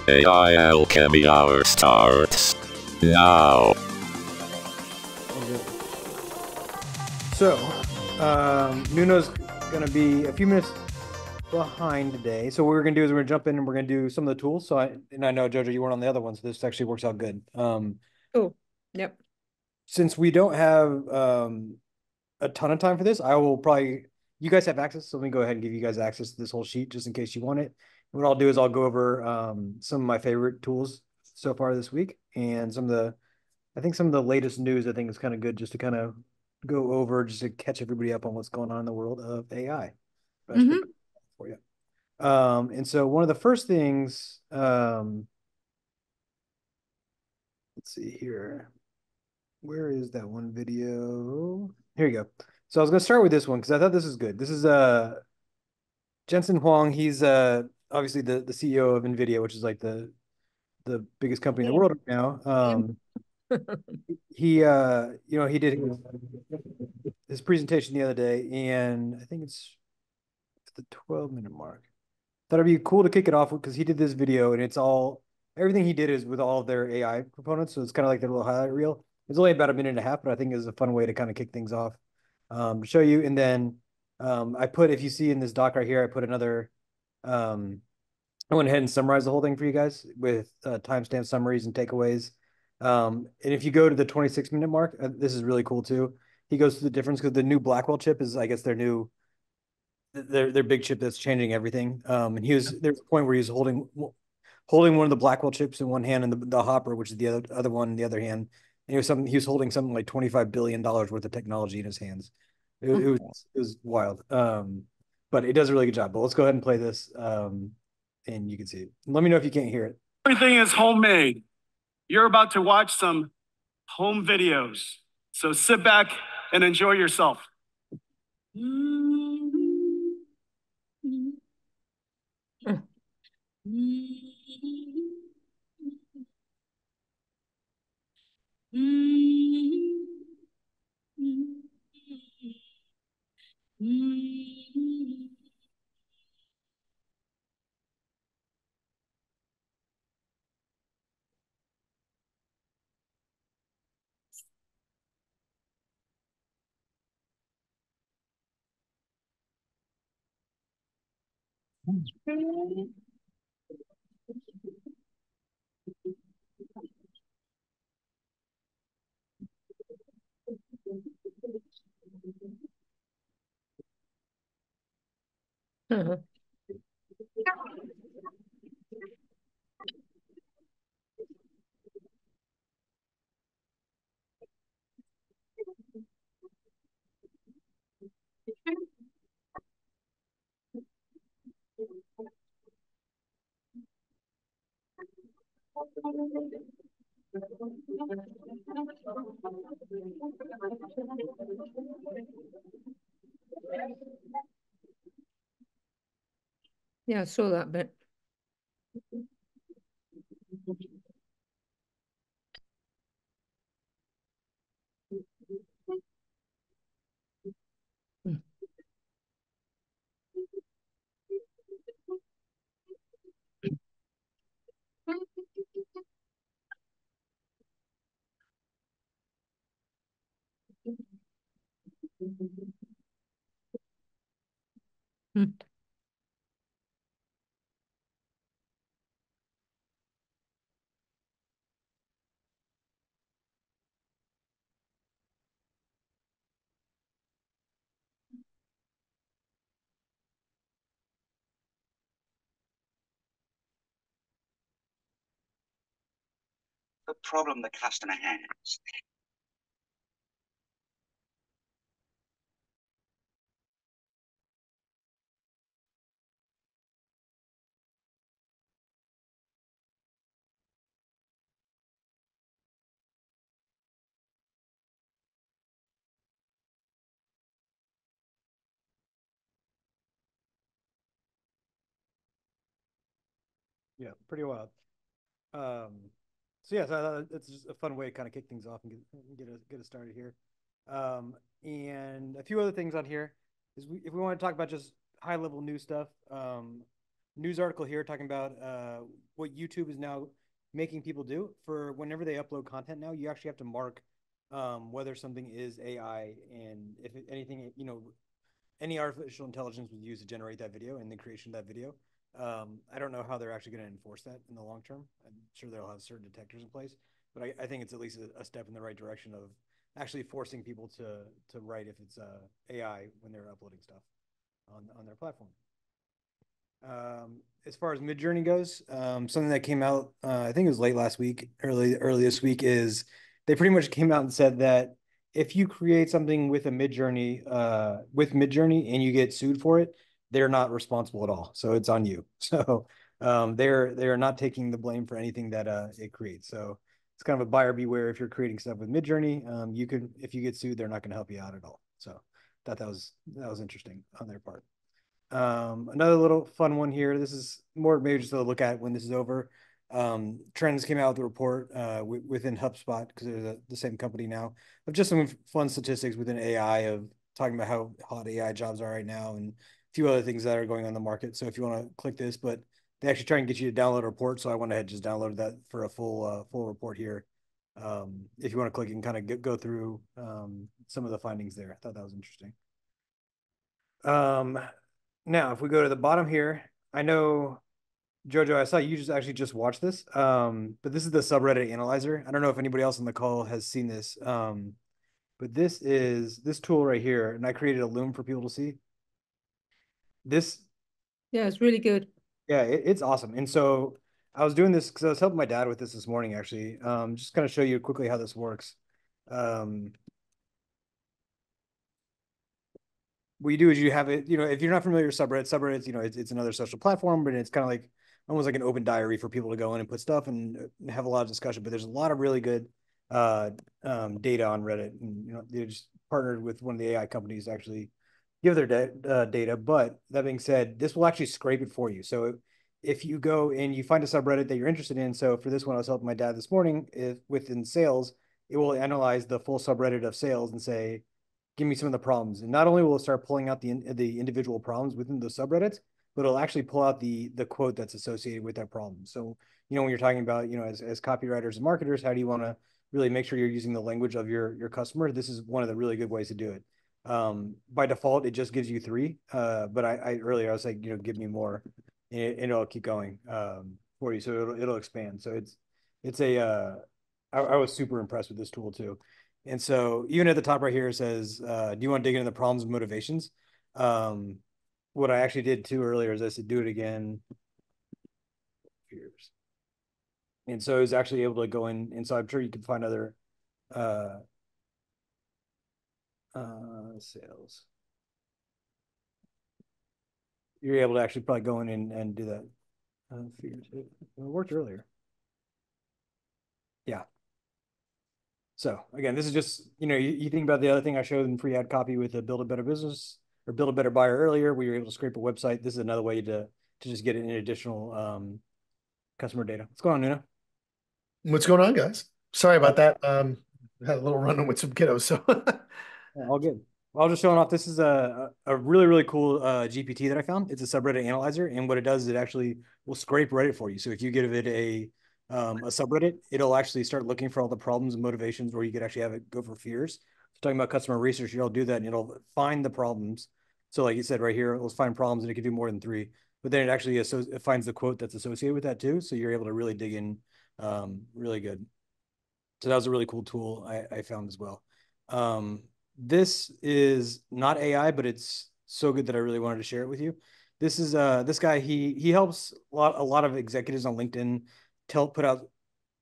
AI Alchemy Hour starts now. So, Nuno's going to be a few minutes behind today. So what we're going to do is we're going to jump in and we're going to do some of the tools. So I know, Jojo, you weren't on the other one, so this actually works out good. Oh, yep. Since we don't have a ton of time for this, I will probably, you guys have access, so let me go ahead and give you guys access to this whole sheet just in case you want it. What I'll do is I'll go over some of my favorite tools so far this week and I think some of the latest news I think is kind of good just to kind of go over just to catch everybody up on what's going on in the world of AI. For you. And so one of the first things, let's see here. Where is that one video? Here you go. So I was going to start with this one because I thought this is good. This is Jensen Huang. He's obviously the CEO of NVIDIA, which is like the biggest company in the world right now. He he did his presentation the other day, and I think it's the 12-minute mark. Thought it'd be cool to kick it off with because he did this video and it's all everything he did is with all of their AI components. So it's kind of like their little highlight reel. It's only about a minute and a half, but I think is a fun way to kind of kick things off. To show you. And then I put, if you see in this doc right here, I put another I went ahead and summarized the whole thing for you guys with timestamp summaries and takeaways. And if you go to the 26-minute mark, this is really cool too. He goes through the difference because the new Blackwell chip is, I guess, their big chip that's changing everything. And there's a point where he's holding one of the Blackwell chips in one hand and the Hopper, which is the other one in the other hand. And he was holding something like $25 billion worth of technology in his hands. It was wild. But it does a really good job. But let's go ahead and play this. And you can see it. Let me know if you can't hear it. Everything is homemade. You're about to watch some home videos. So sit back and enjoy yourself. Yeah, I saw that bit. The problem the customer has. Yeah, pretty wild. So yeah, so it's just a fun way to kind of kick things off and get us started here. And a few other things on here is if we want to talk about just high level new stuff. news article here talking about what YouTube is now making people do for whenever they upload content now. You actually have to mark whether something is AI and if anything, any artificial intelligence was used to generate that video and the creation of that video. I don't know how they're actually going to enforce that in the long term. I'm sure they'll have certain detectors in place, but I think it's at least a step in the right direction of actually forcing people to write if it's AI when they're uploading stuff on their platform. As far as Midjourney goes, something that came out, I think it was late last week, early this week, is they pretty much came out and said that if you create something with Midjourney and you get sued for it, they're not responsible at all. So it's on you. So they're not taking the blame for anything that it creates. So it's kind of a buyer beware if you're creating stuff with Midjourney. You can, if you get sued, they're not going to help you out at all. So thought that was interesting on their part. Another little fun one here. This is more maybe just a look at when this is over. Trends came out with a report within HubSpot because they're the same company now of just some fun statistics within AI of talking about how hot AI jobs are right now and a few other things that are going on in the market. So if you want to click this, but they actually try and get you to download a report. So I went ahead and just downloaded that for a full report here. If you want to click and kind of go through some of the findings there. I thought that was interesting. Now, if we go to the bottom here, I know, Jojo, I saw you just watched this, but this is the subreddit analyzer. I don't know if anybody else on the call has seen this, but this is this tool right here, and I created a loom for people to see. This, Yeah, it's really good. yeah, it's awesome. And so I was doing this because I was helping my dad with this morning, actually. Just kind of show you quickly how this works. What you do is you have it, if you're not familiar with subreddits, it's another social platform, but it's kind of like almost like an open diary for people to go in and put stuff and have a lot of discussion. But there's a lot of really good data on Reddit, and they just partnered with one of the AI companies to actually give their data. But that being said, this will actually scrape it for you. So if you go and you find a subreddit that you're interested in, so for this one, I was helping my dad this morning, if within sales, it will analyze the full subreddit of sales and say, give me some of the problems. And not only will it start pulling out the individual problems within the subreddits, but it'll actually pull out the quote that's associated with that problem. So, when you're talking about, as copywriters and marketers, how do you want to really make sure you're using the language of your customer? This is one of the really good ways to do it. By default, it just gives you 3. But I earlier I was like, give me more, and it'll keep going for you. So it'll expand. So I was super impressed with this tool too. And so even at the top right here, it says, do you want to dig into the problems and motivations? What I actually did too earlier is I said, do it again. And so I was actually able to go in. And so I'm sure you can find other sales. You're able to actually probably go in and do that. It worked earlier. Yeah. So again, this is just, you think about the other thing I showed in free ad copy with the build a better business or build a better buyer earlier, where you're able to scrape a website. This is another way to just get an additional customer data. What's going on, Nuno? What's going on, guys? Sorry about that. Had a little run-in with some kiddos, so Yeah, all good. Well, I was just showing off. This is a really, really cool GPT that I found. It's a subreddit analyzer, and what it does is it actually will scrape Reddit for you. So if you give it a subreddit, it'll actually start looking for all the problems and motivations, where you could actually have it go for fears. So talking about customer research, you'll do that, and it'll find the problems. So like you said right here, it'll find problems, and it can do more than 3. But then it actually it finds the quote that's associated with that too. So you're able to really dig in really good. So that was a really cool tool I found as well. This is not AI, but it's so good that I really wanted to share it with you. This is this guy. He helps a lot of executives on LinkedIn put out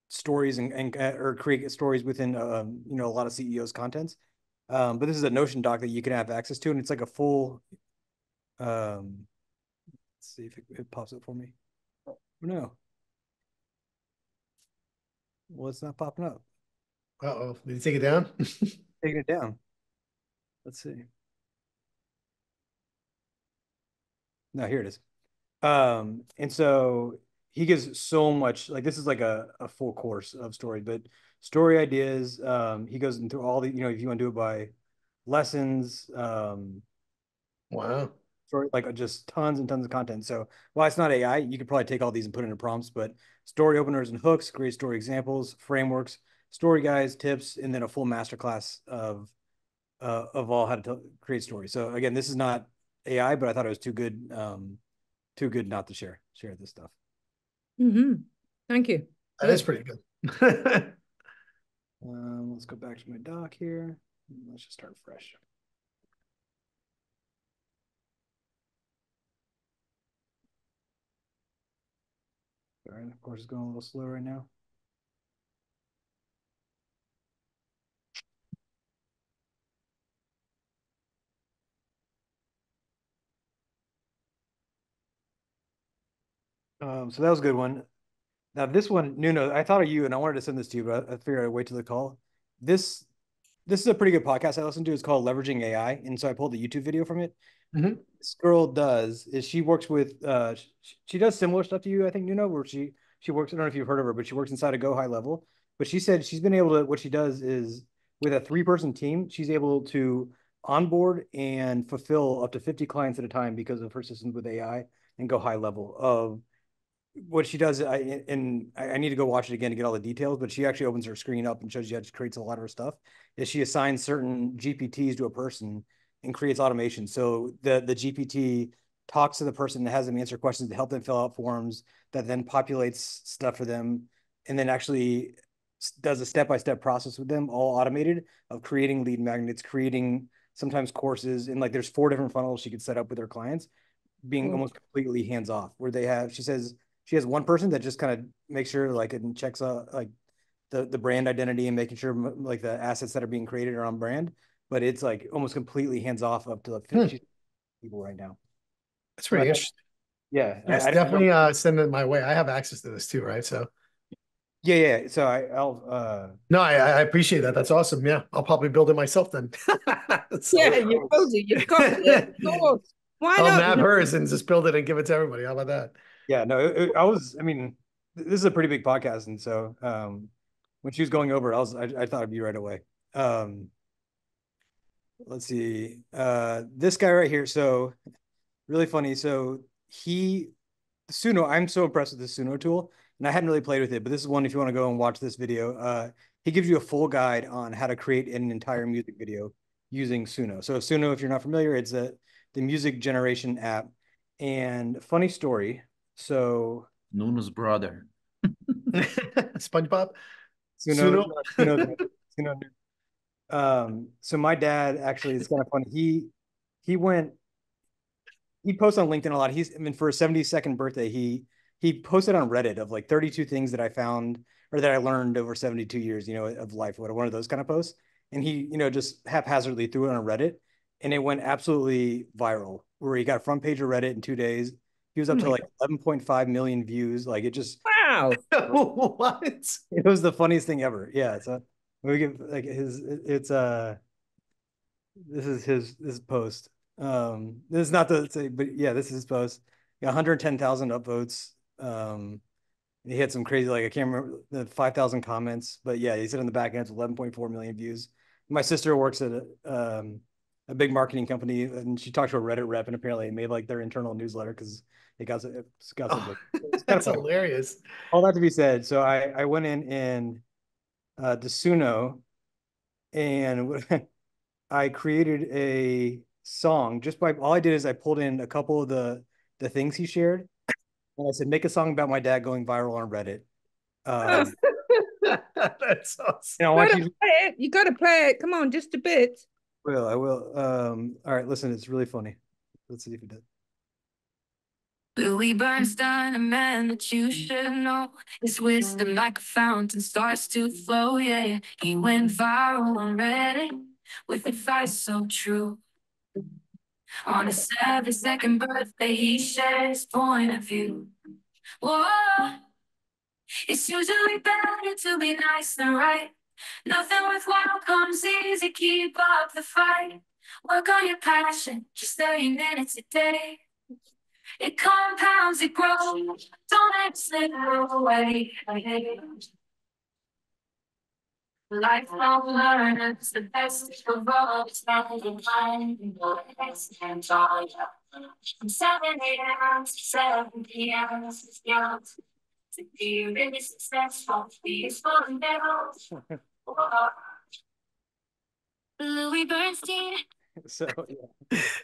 stories and or create stories within a lot of CEOs' contents. But this is a Notion doc that you can have access to, and it's like a full. Let's see if it pops up for me. No. Well, it's not popping up. uh-oh, did you take it down? Taking it down. Let's see. No, here it is. And so he gives so much, like this is like a full course of story, but story ideas. He goes into all the, if you want to do it by lessons, Wow. story, like just tons and tons of content. So while it's not AI, you could probably take all these and put it into prompts, but story openers and hooks, great story examples, frameworks, story guides, tips, and then a full masterclass of all how to create stories. So again, this is not AI, but I thought it was too good not to share this stuff. Thank you. That is pretty good. Let's go back to my doc here. Let's just start fresh. All right, of course, it's going a little slow right now. So that was a good one. Now this one, Nuno, I thought of you and I wanted to send this to you, but I figured I'd wait till the call. This is a pretty good podcast I listened to. It's called Leveraging AI, and so I pulled the YouTube video from it. This girl does is she works with she does similar stuff to you, I think, Nuno, where she works. I don't know if you've heard of her, but she works inside a Go High Level. But she said she's been able to. What she does is with a 3-person team, she's able to onboard and fulfill up to 50 clients at a time because of her systems with AI and Go High Level of what she does. I need to go watch it again to get all the details, but she actually opens her screen up and shows you how she creates a lot of her stuff. Is she assigns certain GPTs to a person and creates automation. So the GPT talks to the person and has them answer questions to help them fill out forms that then populates stuff for them, and then actually does a step-by-step process with them, all automated, of creating lead magnets, creating sometimes courses, and like there's 4 different funnels she could set up with her clients, being almost completely hands off. Where they have, she says she has one person that just kind of makes sure like it checks like the brand identity and making sure like the assets that are being created are on brand, but it's like almost completely hands off up to like 50 people right now. That's pretty interesting. Yeah, yes, definitely send it my way. I have access to this too, right? So yeah. So I'll no, I appreciate that. That's awesome. Yeah, I'll probably build it myself then. So, Yeah, you build it. You've got it. Of course. Why I'll not? map hers and just build it and give it to everybody. How about that? yeah, no, I mean, this is a pretty big podcast, and so when she was going over it, I thought of you right away. Let's see, this guy right here. So really funny. So Suno, I'm so impressed with the Suno tool, and I hadn't really played with it, but this is one if you want to go and watch this video. He gives you a full guide on how to create an entire music video using Suno. So Suno, if you're not familiar, it's the music generation app. And funny story. So Nuno's brother. SpongeBob. Suno, Suno. Suno. So my dad actually, it's kind of funny. He went he posts on LinkedIn a lot. I mean, for his 72nd birthday, he posted on Reddit of like 32 things that I found or that I learned over 72 years, of life, one of those kind of posts. And he, just haphazardly threw it on Reddit, and it went absolutely viral, where he got front page of Reddit in 2 days. He was up to like 11.5 million views. Like it just, Wow. What? it was the funniest thing ever. Yeah. So we give like this is his post. This is not the say, but yeah, this is his post. Got 110,000 upvotes. He had some crazy, like I can't remember the 5,000 comments, but yeah, he said in the back end it's 11.4 million views. My sister works at a big marketing company, and she talked to a Reddit rep, and apparently it made like their internal newsletter because it got so big. It's kind That's of hilarious. all that to be said. So I went in and Suno, and I created a song just by all I did is I pulled in a couple of the things he shared, and I said make a song about my dad going viral on Reddit. That's awesome. I want you. You got to play it. Come on, just a bit. I will. All right, listen, it's really funny. Let's see if it does. Louis Bernstein, a man that you should know. His wisdom like a fountain starts to flow, yeah. He went viral on Reddit with advice so true. On his 72nd birthday, he shared his point of view. Whoa, it's usually better to be nice than right. Nothing worthwhile comes easy, keep up the fight. Work on your passion, just 30 minutes a day. It compounds, it grows, don't let it slip away. Lifelong learners, the best of all, it's not the mind, and all. From 7 a.m. to 7 p.m. This is young. To be really successful, peaceful and medals. Louis Bernstein. So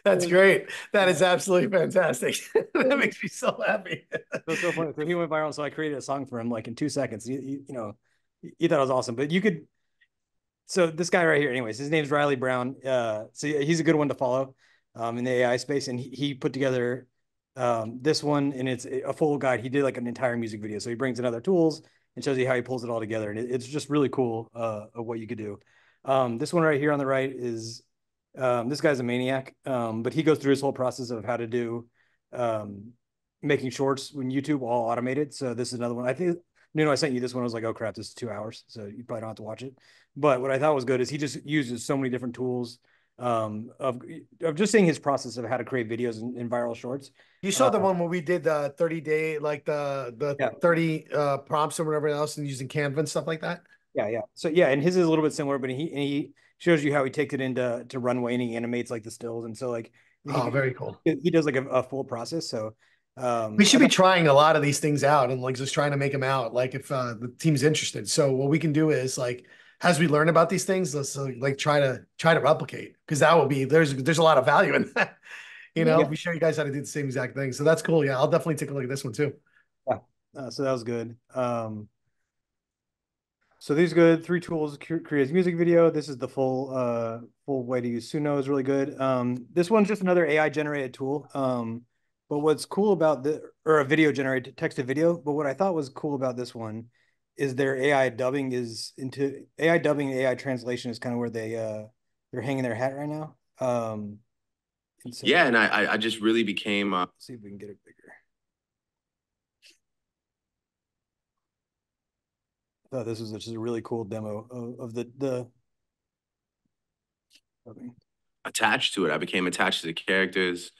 That's great. That is absolutely fantastic. That makes me so happy. That's so funny. So he went viral. So I created a song for him like in 2 seconds. You know, he thought it was awesome. But you could. So this guy right here, anyways, his name's Riley Brown. So he's a good one to follow in the AI space, and he put together this one, and it's a full guide. He did like an entire music video. So he brings in other tools and shows you how he pulls it all together, and it's just really cool of what you could do. This one right here on the right is this guy's a maniac, but he goes through his whole process of how to do making shorts when YouTube all automated. So this is another one. I think Nuno, I sent you this one. I was like, oh crap, this is 2 hours, so you probably don't have to watch it. But what I thought was good is he just uses so many different tools of just seeing his process of how to create videos in viral shorts. You saw the one where we did the 30-day, like the Yeah. 30 prompts or whatever else, and using Canva and stuff like that. Yeah. So yeah, and his is a little bit similar, but he shows you how he takes it into runway and he animates like the stills, and so like Oh, very cool. he does like a full process. So we should be trying a lot of these things out and like just trying to make them out. Like if the team's interested. So what we can do is like as we learn about these things, let's like try to replicate, because that will be there's a lot of value in that. You know, if we show you guys how to do the same exact thing. So that's cool. Yeah, I'll definitely take a look at this one too. Yeah. So that was good. So these are good. 3 tools create a music video. This is the full way to use Suno is really good. This one's just another AI generated tool. But what's cool about or a video generated text to video. But what I thought was cool about this one is their AI dubbing is into AI dubbing and AI translation is kind of where they're hanging their hat right now. And so, yeah, and I just really became. Let's see if we can get it bigger. I thought this was just a really cool demo of the attached to it. I became attached to the characters.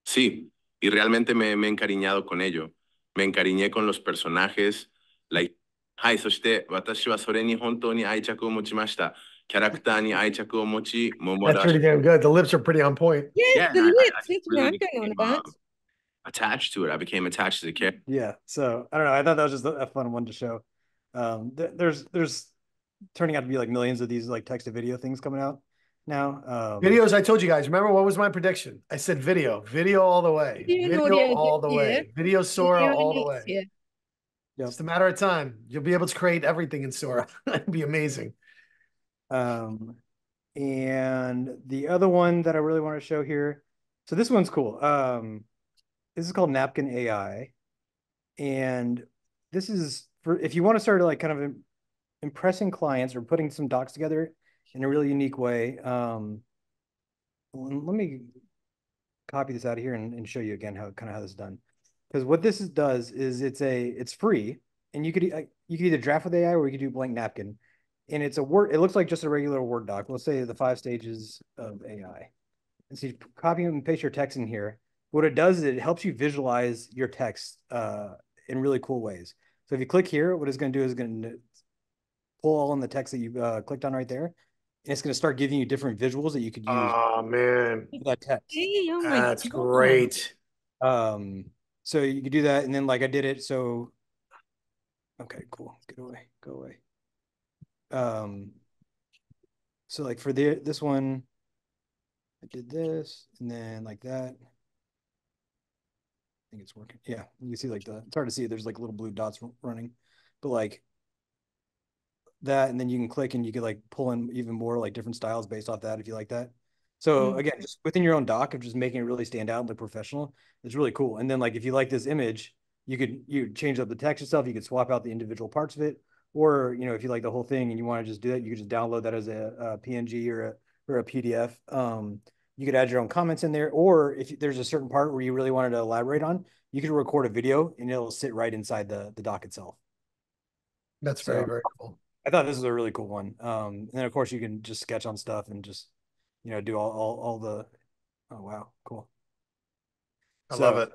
Sí, y realmente me he encariñado con ello. Me encariñé con los personajes. Like, はい、そして私はそれに本当に愛着を持ちました。キャラクターに愛着を持ち、That's pretty damn good. The lips are pretty on point. Yeah, the lips. That's what I'm really going on about. Attached to it. I became attached to the character. Yeah. So I don't know. I thought that was just a fun one to show. There's turning out to be like millions of these like text to video things coming out now. Videos, I told you guys, remember what was my prediction? I said video all the way. Video all the way. Video Sora all the way. Yeah. Yep. It's a matter of time. You'll be able to create everything in Sora. It'd be amazing. And the other one that I really want to show here. So this one's cool. This is called Napkin AI. And this is for if you want to start like kind of impressing clients or putting some docs together in a really unique way. Let me copy this out of here and show you again how this is done. Because what this does is it's free, and you could either draft with AI or you could do blank napkin, and it's a Word. It looks like just a regular Word doc. Let's say the 5 stages of AI, and so you copy and paste your text in here. What it does is it helps you visualize your text in really cool ways. So if you click here, what it's going to do is going to pull all in the text that you clicked on right there, and it's going to start giving you different visuals that you could use. Oh man, for that text. Hey, oh that's great. So you could do that, and then like I did it. So, okay, cool. Get away, go away. So like for this one, I did this, and then like that. I think it's working. Yeah, you can see like it's hard to see. There's like little blue dots running, but like that, and then you can click and you could like pull in even more like different styles based off that if you like that. So again, just within your own doc of just making it really stand out and look professional, it's really cool. And then like if you like this image, you change up the text itself. You could swap out the individual parts of it, or if you like the whole thing and you want to just do that, you could just download that as a PNG or a PDF. You could add your own comments in there, or if there's a certain part where you really wanted to elaborate on, you could record a video and it'll sit right inside the doc itself. That's very, very cool. I thought this was a really cool one. And then of course you can just sketch on stuff and just do all the. Oh wow, cool. I love it.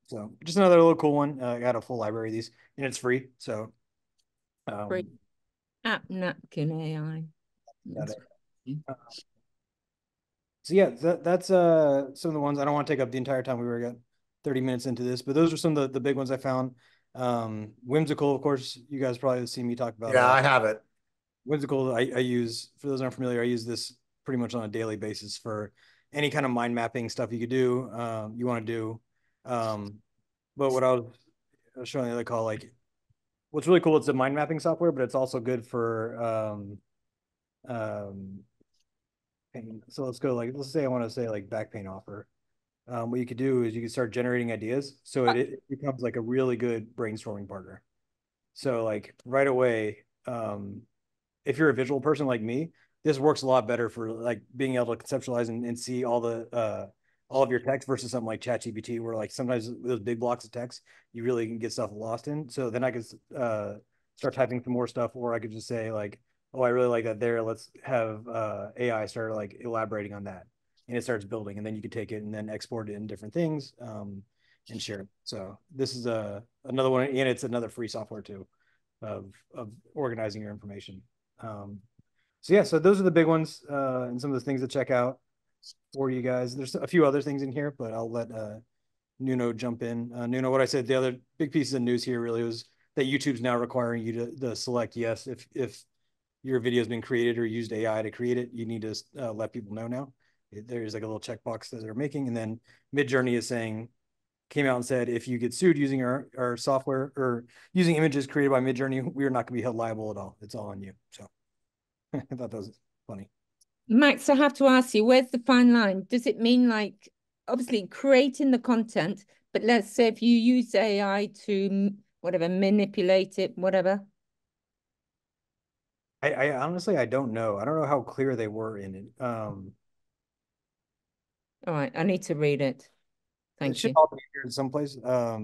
So just another little cool one. I got a full library of these, and it's free. So free app napkin AI. So yeah, that's some of the ones. I don't want to take up the entire time. We were got 30 minutes into this, but those are some of the big ones I found. Whimsical, of course, you guys probably have seen me talk about. Yeah, I have it. Whimsical, I use, for those aren't familiar, I use this pretty much on a daily basis for any kind of mind mapping stuff you could do, you want to do. But what I was showing the other call, like, what's really cool, it's a mind mapping software, but it's also good for pain. So let's go, like, let's say I want to say like back pain offer. What you could do is you can start generating ideas, so it becomes like a really good brainstorming partner. So like right away, if you're a visual person like me, this works a lot better for like being able to conceptualize and see all of your text versus something like ChatGPT, where like sometimes those big blocks of text you really can get stuff lost in. So then I could start typing some more stuff, or I could just say like, oh, I really like that there. Let's have AI start like elaborating on that, and it starts building, and then you could take it and then export it in different things and share it. So this is another one, and it's another free software too of organizing your information. So yeah, so those are the big ones and some of the things to check out for you guys. There's a few other things in here, but I'll let Nuno jump in. Nuno, what I said, the other big piece of news here really was that YouTube's now requiring you to select yes if your video has been created or used AI to create it. You need to let people know now. There's like a little checkbox that they're making, and then Midjourney is saying, came out and said, if you get sued using our software or using images created by Midjourney, we are not going to be held liable at all. It's all on you. So I thought that was funny. Max, I have to ask you, where's the fine line? Does it mean like obviously creating the content, but let's say if you use AI to whatever, manipulate it, whatever? I honestly, I don't know. I don't know how clear they were in it. All right, I need to read it. Thank it should you. all be here in someplace. Yeah.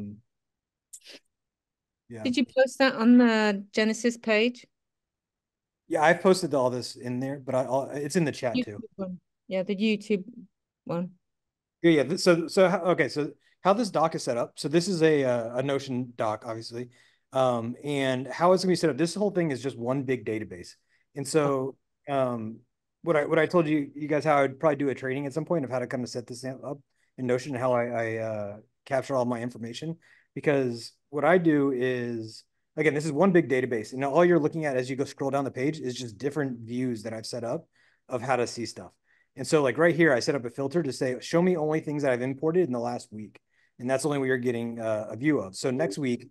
Did you post that on the Genesis page? Yeah, I posted all this in there, but it's in the chat too. One. Yeah, the YouTube one. Yeah. Okay. So how this doc is set up. So this is a Notion doc, obviously. And how it's gonna be set up. This whole thing is just one big database. And so, what I told you guys how I'd probably do a training at some point of how to kind of set this up in Notion and how I capture all my information. Because what I do is, again, this is one big database, and all you're looking at as you go scroll down the page is just different views that I've set up of how to see stuff. And so like right here, I set up a filter to say, show me only things that I've imported in the last week. And that's only what you're getting a view of. So next week,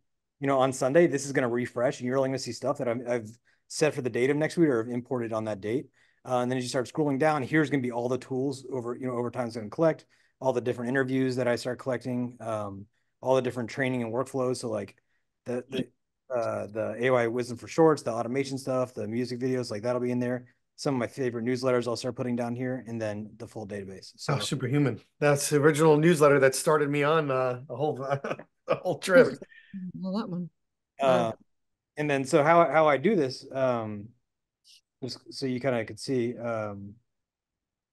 on Sunday, this is going to refresh and you're only going to see stuff that I've set for the date of next week or have imported on that date. And then as you start scrolling down, here's going to be all the tools over time it's going to collect all the different interviews that I start collecting, all the different training and workflows. So like the AI wisdom for shorts, the automation stuff, the music videos, like that'll be in there. Some of my favorite newsletters I'll start putting down here, and then the full database. So Superhuman. That's the original newsletter that started me on the whole trip. Well, that one. And then so how I do this, just so you kind of could see,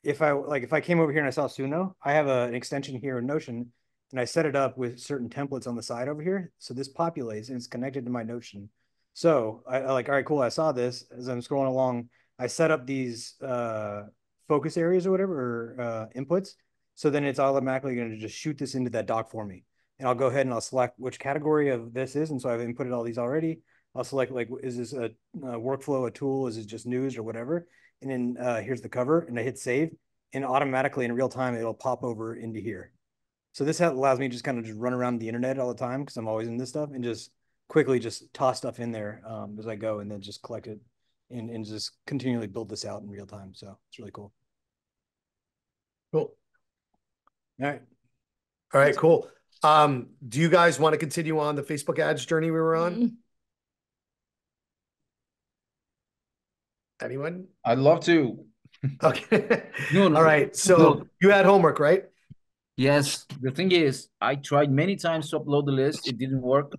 if I came over here and I saw Suno, I have an extension here in Notion, and I set it up with certain templates on the side over here. So this populates and it's connected to my Notion. So I like, all right, cool. I saw this as I'm scrolling along. I set up these focus areas or whatever, or inputs. So then it's automatically going to just shoot this into that doc for me. And I'll go ahead and I'll select which category of this is. And so I've inputted all these already. I'll select like, is this a workflow, a tool? Is it just news or whatever? And then here's the cover, and I hit save, and automatically in real time, it'll pop over into here. So this allows me to just kind of just run around the internet all the time because I'm always in this stuff and just quickly just toss stuff in there as I go and then just collect it and just continually build this out in real time. So it's really cool. Cool. All right. All right, cool. Do you guys want to continue on the Facebook ads journey we were on? Anyone? I'd love to. Okay. No. All right. So you had homework, right? Yes. The thing is, I tried many times to upload the list. It didn't work.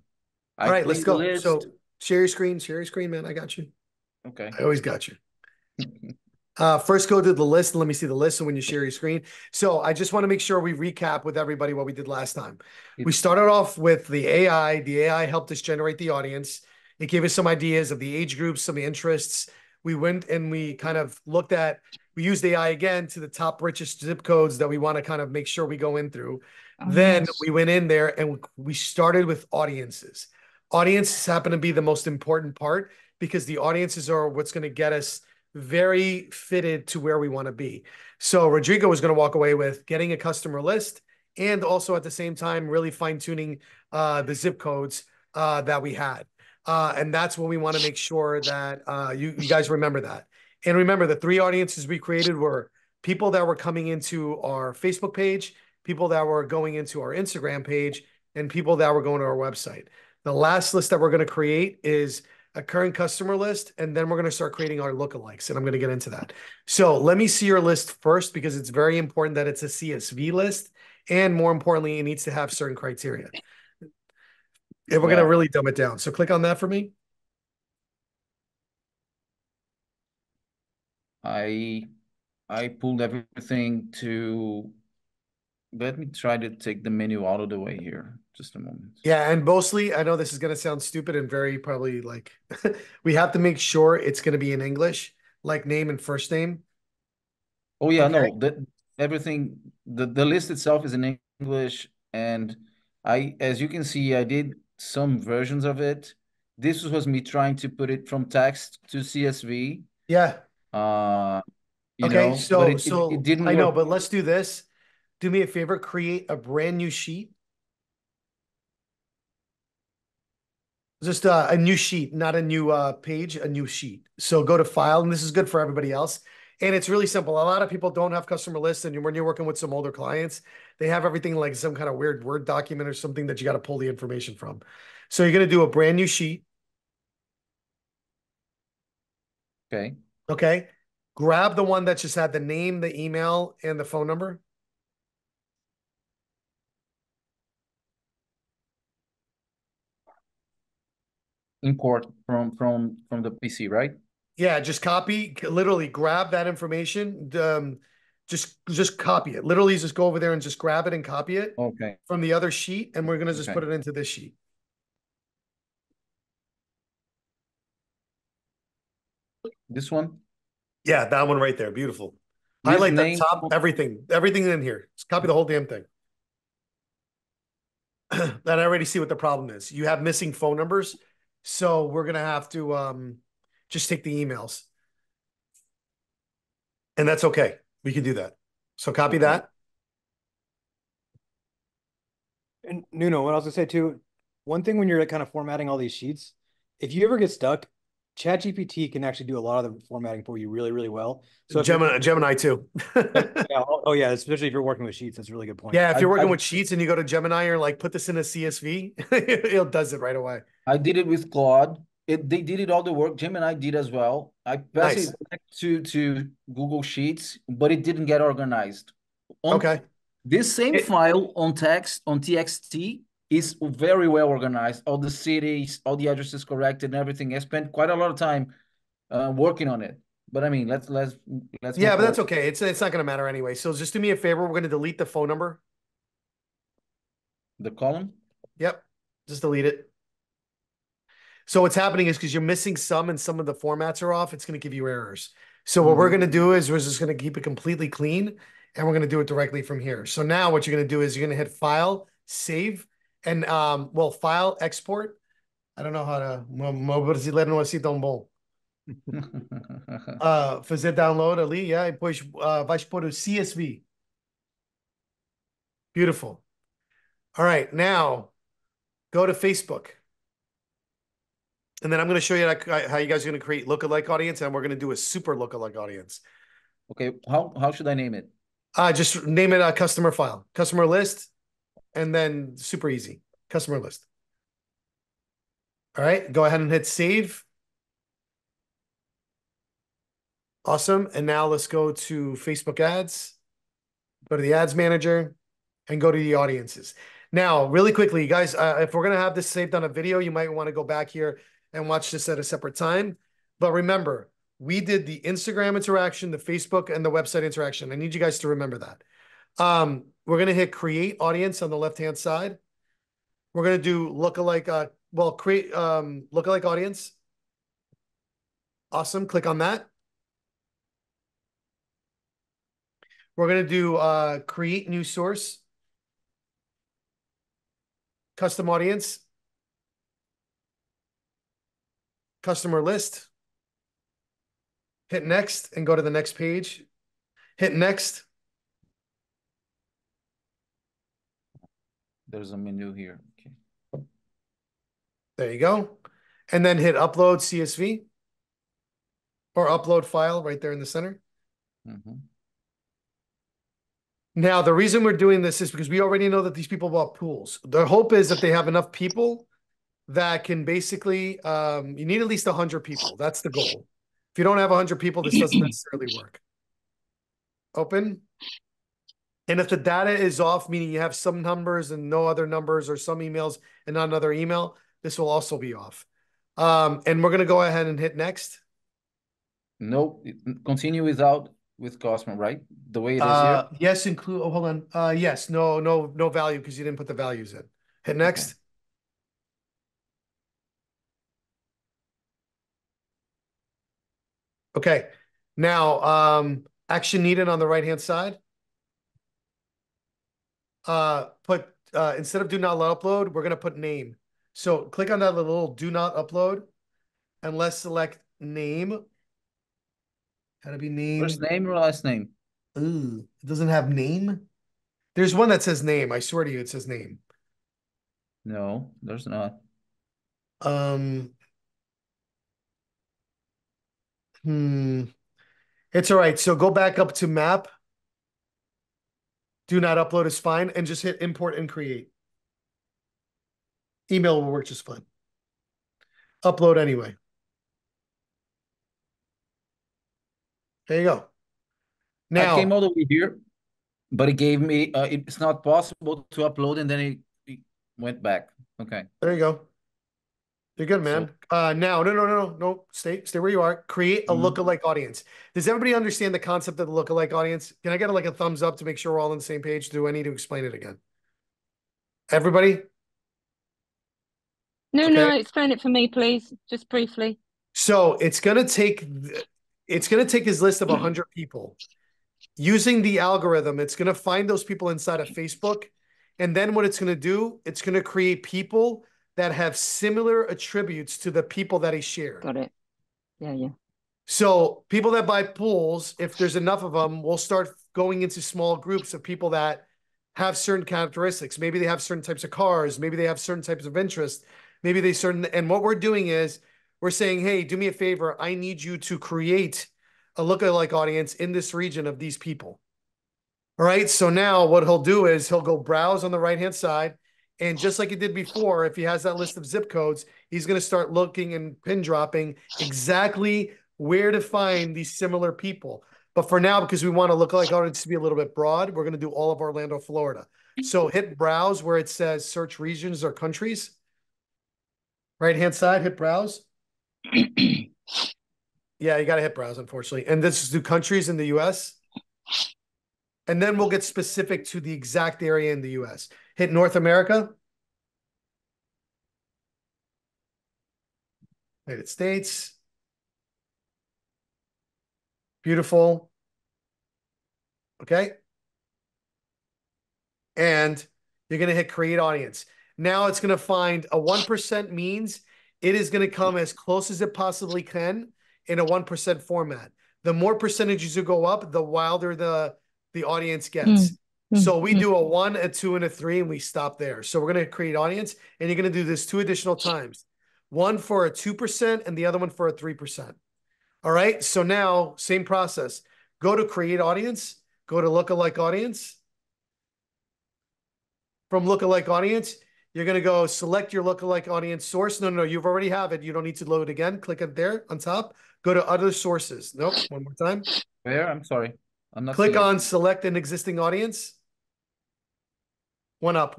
All right, let's go. So share your screen, man. I got you. Okay. I always got you. First go to the list and let me see the list. So when you share your screen. So I just want to make sure we recap with everybody what we did last time. We started off with the AI. The AI helped us generate the audience. It gave us some ideas of the age groups, some interests. We went and we kind of looked at we used AI again to the top richest zip codes that we want to kind of make sure we go in through. Oh, Then yes. we went in there and we started with audiences. Audiences happen to be the most important part because the audiences are what's going to get us very fitted to where we want to be. So Rodrigo was going to walk away with getting a customer list and also at the same time really fine-tuning the zip codes that we had. And that's what we want to make sure that you guys remember that. And remember, the 3 audiences we created were people that were coming into our Facebook page, people that were going into our Instagram page, and people that were going to our website. The last list that we're going to create is a current customer list, and then we're going to start creating our lookalikes, and I'm going to get into that. So let me see your list first because it's very important that it's a CSV list, and more importantly, it needs to have certain criteria. And we're going to really dumb it down. So click on that for me. I pulled everything to, let me try to take the menu out of the way here. Just a moment. Yeah, and mostly, I know this is going to sound stupid and very probably like, we have to make sure it's going to be in English, like name and first name. Oh yeah, Okay. no, everything, the list itself is in English, and as you can see, I did some versions of it. This was me trying to put it from text to CSV. Yeah. You Okay, know, but so it didn't I know, work. but let's do this. Do me a favor, create a brand new sheet. Just a new sheet, not a new page, a new sheet. So go to file, and this is good for everybody else. And it's really simple. A lot of people don't have customer lists, and when you're working with some older clients, they have everything like some kind of weird Word document or something that you got to pull the information from. So you're going to do a brand new sheet. Okay. Okay. Grab the one that just had the name, the email, and the phone number. Import from the PC, right? Yeah, just copy, literally grab that information. Just copy it. Literally just go over there and just grab it and copy it Okay. from the other sheet. And we're going to just Okay. put it into this sheet. This one? Yeah, that one right there. Beautiful. List Highlight the name. top, everything in here. Just copy the whole damn thing. That I already see what the problem is. You have missing phone numbers. So we're going to have to just take the emails. And that's okay. We can do that. So copy that. And Nuno, what I was gonna say too, one thing when you're like kind of formatting all these sheets, if you ever get stuck, ChatGPT can actually do a lot of the formatting for you really, really well. So if Gemini too. yeah, oh yeah, especially if you're working with sheets, that's a really good point. Yeah, if you're working with sheets and you go to Gemini or like put this in a CSV, it does it right away. I did it with Claude. They did it all the work. Gemini did as well. I passed it back to Google Sheets, but it didn't get organized. Okay. This same file on text, on TXT, is very well organized. All the cities, all the addresses corrected and everything. I spent quite a lot of time working on it. But I mean, let's yeah, but that's okay. It's not going to matter anyway. So just do me a favor. We're going to delete the phone number. The column? Yep. Just delete it. So what's happening is because you're missing some and some of the formats are off, it's going to give you errors. So what we're going to do is we're just going to keep it completely clean, and we're going to do it directly from here. So now what you're going to do is you're going to hit File, Save, and well, File, Export. I don't know how to. Meu brasileiro não é assim tão bom. Fazer download ali, yeah, e depois vais pôr o CSV. Beautiful. All right, now go to Facebook. And then I'm going to show you how you guys are going to create lookalike audience, and we're going to do a super lookalike audience. Okay, how should I name it? Just name it a customer file, customer list, and then super easy, customer list. All right, go ahead and hit save. Awesome. And now let's go to Facebook ads, go to the ads manager, and go to the audiences. Now, really quickly, guys, if we're going to have this saved on a video, you might want to go back here and watch this at a separate time. But remember, we did the Instagram interaction, the Facebook, and the website interaction. I need you guys to remember that. We're going to hit create audience on the left-hand side. We're going to do lookalike, create lookalike audience. Awesome. Click on that. We're going to do create new source, custom audience, customer list. Hit next and go to the next page. Hit next. There's a menu here. Okay. There you go. And then hit upload CSV or upload file right there in the center. Now, the reason we're doing this is because we already know that these people bought pools. The hope is that they have enough people that can basically, you need at least 100 people. That's the goal. If you don't have 100 people, this doesn't necessarily work. Open. And if the data is off, meaning you have some numbers and no other numbers, or some emails and not another email, this will also be off. And we're going to go ahead and hit next. No, continue with Cosmo, right? The way it is here. Yes, include. Oh, hold on. Yes, no value because you didn't put the values in. Hit next. Okay. Now, action needed on the right-hand side. Put instead of do not upload, we're gonna put name. So click on that little do not upload, and let's select name. Gotta be name. First name or last name? Ooh, it doesn't have name. There's one that says name. I swear to you, it says name. No, there's not. It's all right. So go back up to map. Do not upload is fine, and just hit import and create. Email will work just fine. Upload anyway. There you go. Now, I came all the way here, but it gave me, it's not possible to upload, and then it went back. Okay. There you go. You're good, man. Now, no. Stay where you are. Create a lookalike audience. Does everybody understand the concept of the lookalike audience? Can I get a thumbs up to make sure we're all on the same page? Do I need to explain it again? Everybody? No, explain it for me, please, just briefly. So it's gonna take his list of 100 people. Using the algorithm, it's gonna find those people inside of Facebook, and then what it's gonna do, it's gonna create people that have similar attributes to the people that he shared. Got it. Yeah. So people that buy pools, if there's enough of them, we'll start going into small groups of people that have certain characteristics. Maybe they have certain types of cars. Maybe they have certain types of interest. Maybe they and what we're doing is we're saying, hey, do me a favor. I need you to create a lookalike audience in this region of these people. All right. So now what he'll do is he'll go browse on the right-hand side. And just like he did before, if he has that list of zip codes, he's going to start looking and pin dropping exactly where to find these similar people. But for now, because we want to lookalike audience to be a little bit broad, we're going to do all of Orlando, Florida. So hit browse where it says search regions or countries. Right-hand side, hit browse. Yeah, you got to hit browse, unfortunately. And this is do countries in the US. And then we'll get specific to the exact area in the US. Hit North America. United States. Beautiful. Okay. And you're going to hit create audience. Now it's going to find a 1% means it is going to come as close as it possibly can in a 1% format. The more percentages you go up, the wilder the audience gets. So we do a 1, a 2, and a 3, and we stop there. So we're going to create audience, and you're going to do this 2 additional times. One for a 2% and the other one for a 3%. All right. So now, same process. Go to create audience. Go to lookalike audience. From lookalike audience, you're going to go select your lookalike audience source. No, you've already have it. You don't need to load again. Click it there on top. Go to other sources. Nope. One more time. Where? I'm sorry. I'm not Click seeing on select an existing audience. One up.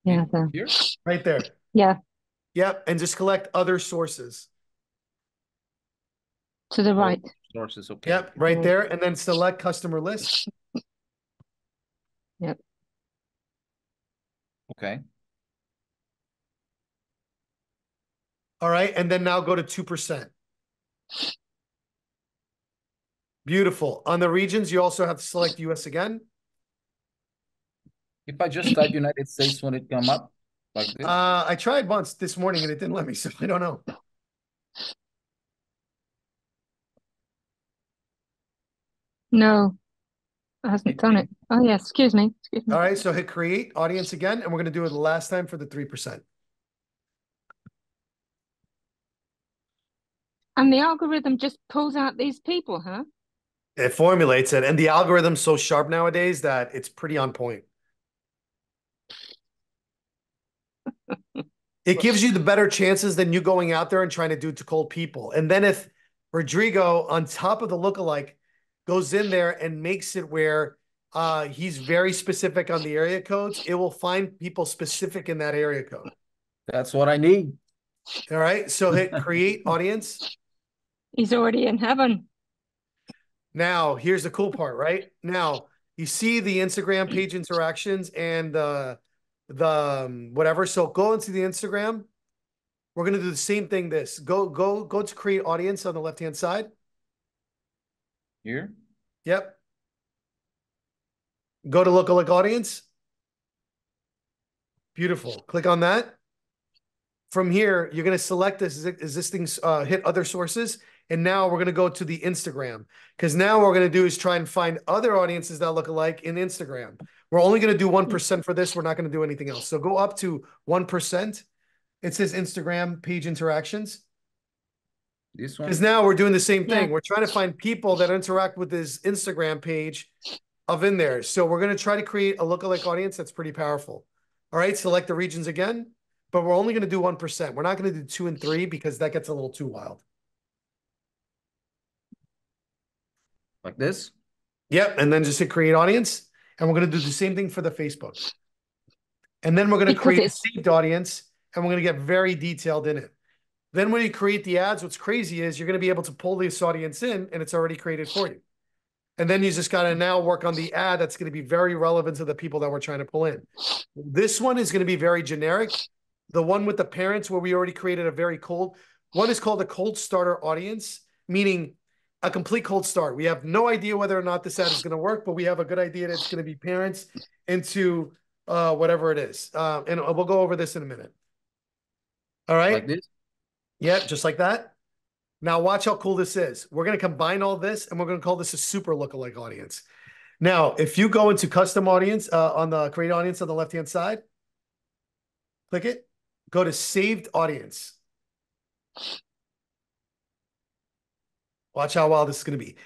Yeah. Here? Right there. Yeah. Yep. And just collect other sources. To the right. Sources. Okay. Yep. Right there. And then select customer list. Yep. Okay. All right. And then now go to 2%. Beautiful. On the regions, you also have to select US again. If I just type United States, when it come up like this? I tried once this morning and it didn't let me, so I don't know. No, it hasn't done it. Oh, yes. Excuse me. Excuse me. All right, so hit create audience again, and we're going to do it the last time for the 3%. And the algorithm just pulls out these people, huh? It formulates it, and the algorithm's so sharp nowadays that it's pretty on point. It gives you the better chances than you going out there and trying to do to cold people. And then if Rodrigo, on top of the lookalike, goes in there and makes it where he's very specific on the area codes, it will find people specific in that area code. That's what I need. All right, so hit create audience. He's already in heaven. Now, here's the cool part, right? Now, you see the Instagram page interactions and the whatever. So go into the Instagram. We're going to do the same thing. Go to create audience on the left-hand side. Here? Yep. Go to lookalike audience. Beautiful. Click on that. From here, you're going to select this existing, hit other sources. And now we're going to go to the Instagram, because now what we're going to do is try and find other audiences that look alike in Instagram. We're only going to do 1% for this. We're not going to do anything else. So go up to 1%. It says Instagram page interactions. This one? Because now we're doing the same thing. Yeah. We're trying to find people that interact with this Instagram page of in there. So we're going to try to create a lookalike audience that's pretty powerful. All right, select the regions again, but we're only going to do 1%. We're not going to do 2 and 3 because that gets a little too wild. Like this? Yep, and then just hit create audience. And we're going to do the same thing for the Facebook. And then we're going to create a saved audience, and we're going to get very detailed in it. Then when you create the ads, what's crazy is you're going to be able to pull this audience in, and it's already created for you. And then you just got to now work on the ad that's going to be very relevant to the people that we're trying to pull in. This one is going to be very generic. The one with the parents, where we already created a very cold, one is called a cold starter audience, meaning a complete cold start. We have no idea whether or not this ad is going to work, but we have a good idea that it's going to be parents into whatever it is. And we'll go over this in a minute. All right. Like this? Yep, just like that. Now watch how cool this is. We're going to combine all this, and we're going to call this a super lookalike audience. Now, if you go into custom audience on the create audience on the left-hand side, click it, go to saved audience. Watch how wild this is going to be.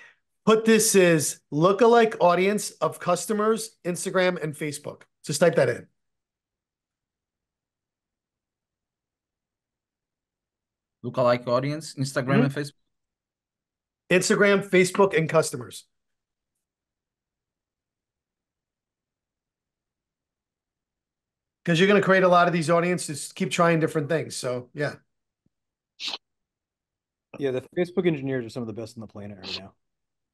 Put this as lookalike audience of customers, Instagram, and Facebook. Just type that in. Lookalike audience, Instagram and Facebook. Instagram, Facebook, and customers. Because you're going to create a lot of these audiences, keep trying different things. So, yeah. Yeah, the Facebook engineers are some of the best on the planet right now.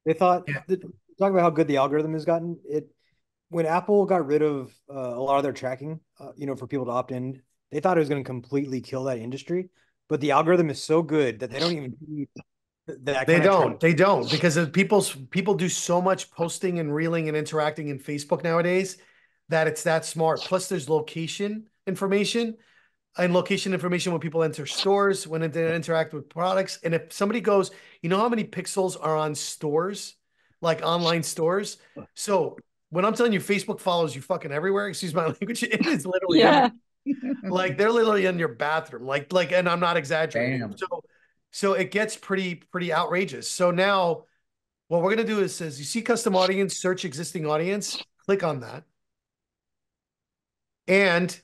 They thought, Yeah. talk about how good the algorithm has gotten. When Apple got rid of a lot of their tracking, for people to opt in, they thought it was going to completely kill that industry. But the algorithm is so good that they don't even need that. They don't, because people do so much posting and reeling and interacting in Facebook nowadays that it's that smart. Plus, there's location information and location information when people enter stores, when they interact with products. And if somebody goes, you know how many pixels are on stores, like online stores? So when I'm telling you Facebook follows you fucking everywhere, excuse my language, it is literally Yeah. like they're literally in your bathroom, like, and I'm not exaggerating. Damn. So it gets pretty outrageous. So now what we're gonna do is you see custom audience, search existing audience, click on that, and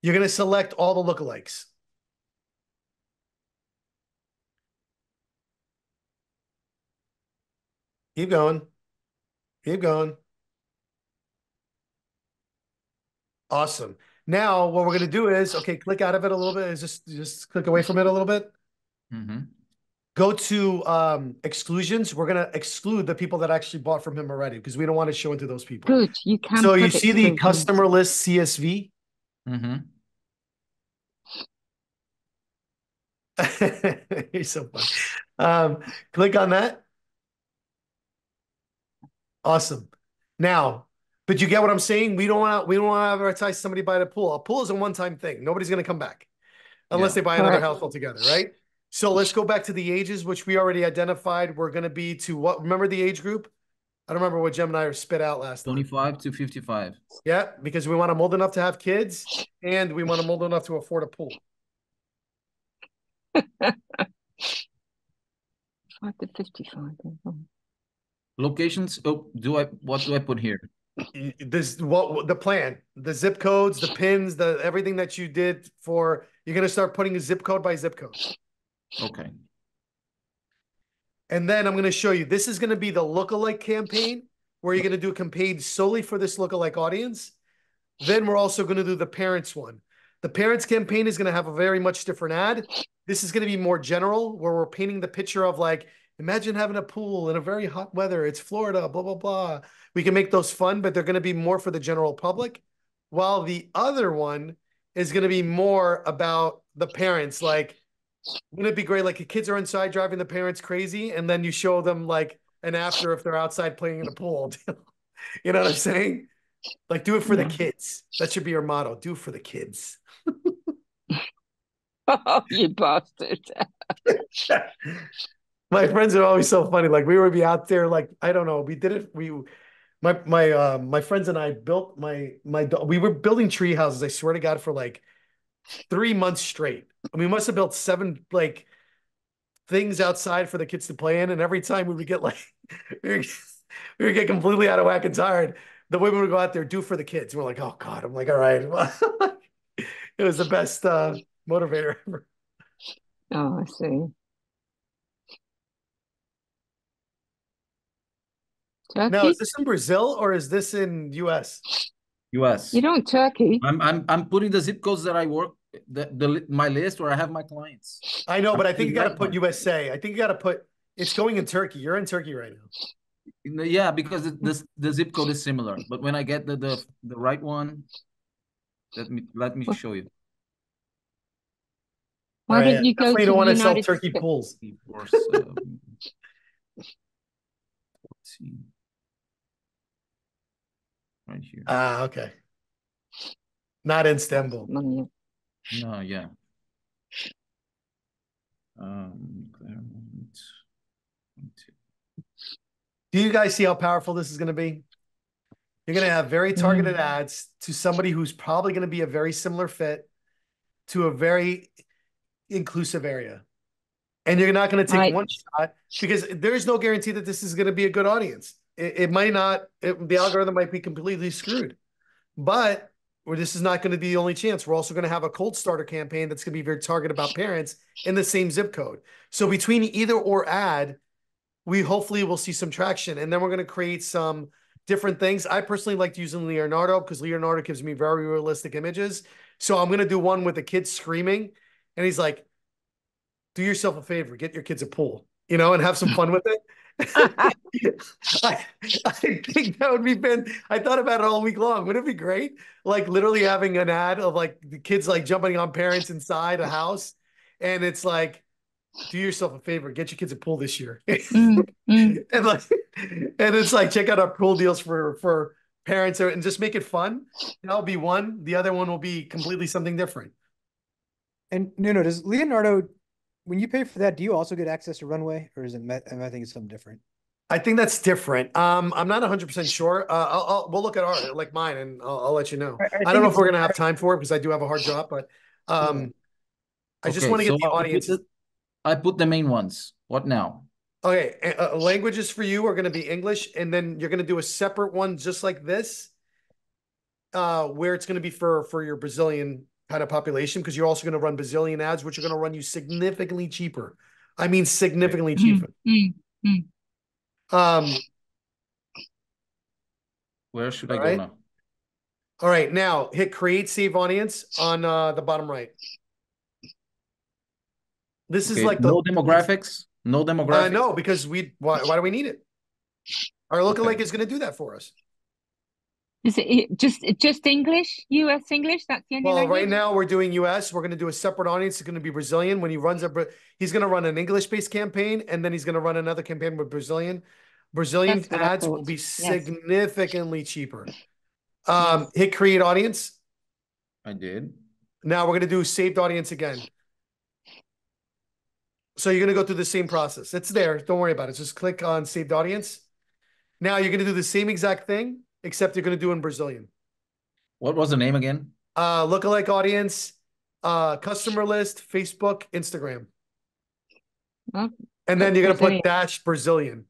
you're gonna select all the lookalikes. Keep going. Keep going. Awesome. Now, what we're going to do is, okay, click out of it a little bit. Is just click away from it a little bit. Go to exclusions. We're going to exclude the people that actually bought from him already, because we don't want to show into those people. Good. You can. So you put see the exclusions. customer list CSV? You're so funny. Click on that. Awesome. Now, but you get what I'm saying? We don't want to advertise somebody buy the pool. A pool is a one-time thing. Nobody's going to come back unless they buy another Correct. house altogether, right? So let's go back to the ages, which we already identified. We're going to be to what? Remember the age group? I don't remember what Gemini spit out last time. 25 to 55. Yeah, because we want them old enough to have kids and we want them old enough to afford a pool. 5 to 55. Locations. Oh, what do I put here? This what the plan, the zip codes, the pins, the everything that you did for, you're going to start putting a zip code by zip code. Okay. And then I'm going to show you, this is going to be the lookalike campaign where you're going to do a campaign solely for this lookalike audience. Then we're also going to do the parents one. The parents campaign is going to have a very much different ad. This is going to be more general, where we're painting the picture of like, imagine having a pool in a very hot weather. It's Florida, blah, blah, blah. We can make those fun, but they're going to be more for the general public. While the other one is going to be more about the parents. Like, wouldn't it be great? Like, the kids are inside driving the parents crazy, and then you show them like an after if they're outside playing in a pool. You know what I'm saying? Like, do it for the kids. That should be your motto. Do it for the kids. Oh, you bastard. My friends are always so funny. Like, we would be out there, like, I don't know. We did it. My friends and I built we were building tree houses, I swear to God, for like 3 months straight. And we must have built 7 like things outside for the kids to play in. And every time we would get like we would get completely out of whack and tired, the women would go out there, do for the kids. We're like, oh God. I'm like, all right. It was the best motivator ever. Oh, I see. Turkey? Now, is this in Brazil or is this in US? US. You don't Turkey. I'm putting the zip codes that I work, my list where I have my clients. I know, but I think you got to put USA. I think you got to put, it's going in Turkey. You're in Turkey right now. Yeah, because the zip code is similar. But when I get the right one, let me show you. Why don't you go to don't want to sell United turkey States? pools. Let's see. Right here. Ah, okay. Not in Istanbul. No, yeah. Do you guys see how powerful this is going to be? You're going to have very targeted ads to somebody who's probably going to be a very similar fit to a very inclusive area. And you're not going to take one shot because there's no guarantee that this is going to be a good audience. It might not, the algorithm might be completely screwed, but this is not going to be the only chance. We're also going to have a cold starter campaign that's going to be very targeted about parents in the same zip code. So between either or ad, we hopefully will see some traction. And then we're going to create some different things. I personally liked using Leonardo because Leonardo gives me very realistic images. So I'm going to do one with the kids screaming. And he's like, do yourself a favor, get your kids a pool, and have some fun with it. I think that would be I thought about it all week long. Wouldn't it be great? Like literally having an ad of like the kids like jumping on parents inside a house. And it's like, do yourself a favor, get your kids a pool this year. And it's like, check out our pool deals for parents and just make it fun. That'll be one. The other one will be completely something different. And Nuno, does Leonardo, when you pay for that, do you also get access to Runway, or is it? I think it's something different. I think that's different. I'm not 100% sure. We'll look at mine, and I'll let you know. I don't know if we're gonna have time for it because I do have a hard job, but I just want to get the audience. I put the main ones. What now? Okay, languages for you are going to be English, and then you're going to do a separate one just like this, where it's going to be for your Brazilian kind of population, because you're also going to run Brazilian ads, which are going to run you significantly cheaper. I mean, significantly cheaper. Where should I go now? All right, now hit create save audience on the bottom right. This is like no demographics. No demographics. No, because why do we need it? Our lookalike is going to do that for us. Is it just English? US English? That's the only language? Right now we're doing US. We're going to do a separate audience. It's going to be Brazilian. When he runs he's going to run an English-based campaign, and then he's going to run another campaign with Brazilian. Brazilian That's what I ads will thought. be Yes. significantly cheaper. Yes. Hit create audience. I did. Now we're going to do saved audience again. So you're going to go through the same process. It's there. Don't worry about it. Just click on saved audience. Now you're going to do the same exact thing, except you're going to do in Brazilian. What was the name again? Lookalike audience, customer list, Facebook, Instagram. Well, And then you're going to Brazilian. put dash Brazilian.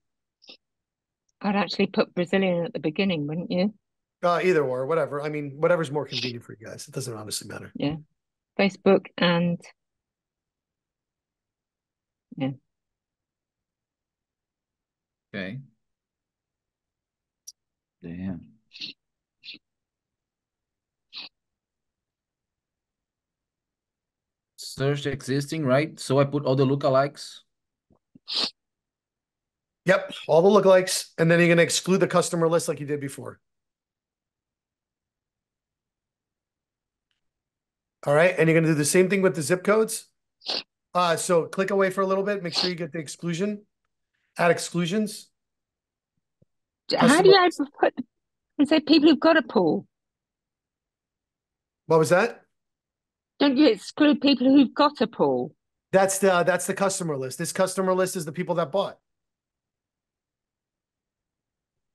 I'd actually put Brazilian at the beginning, wouldn't you? Either or, whatever. I mean, whatever's more convenient for you guys. It doesn't honestly matter. Yeah. Facebook and yeah. Okay. Damn. Search existing, right? So I put all the lookalikes. Yep, all the lookalikes. And then you're going to exclude the customer list like you did before. All right. And you're going to do the same thing with the zip codes. So click away for a little bit. Make sure you get the exclusion. Add exclusions. How do you put and say people who've got a pool? What was that? Don't you exclude people who've got a pool? That's the customer list. This customer list is the people that bought.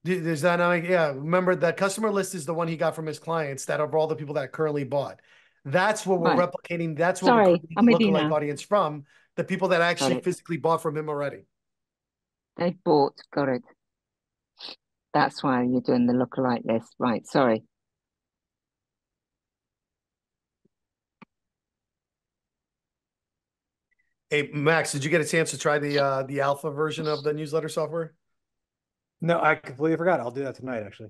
There's that now? Yeah, remember that customer list is the one he got from his clients that are all the people that currently bought. That's what we're Right. replicating. That's what we're Sorry, creating I'm the with you lookalike now. audience from, the people that actually it. physically bought from him already. They bought, got it. That's why you're doing the lookalike list. Right, sorry. Hey, Max, did you get a chance to try the alpha version of the newsletter software? No, I completely forgot. I'll do that tonight, actually.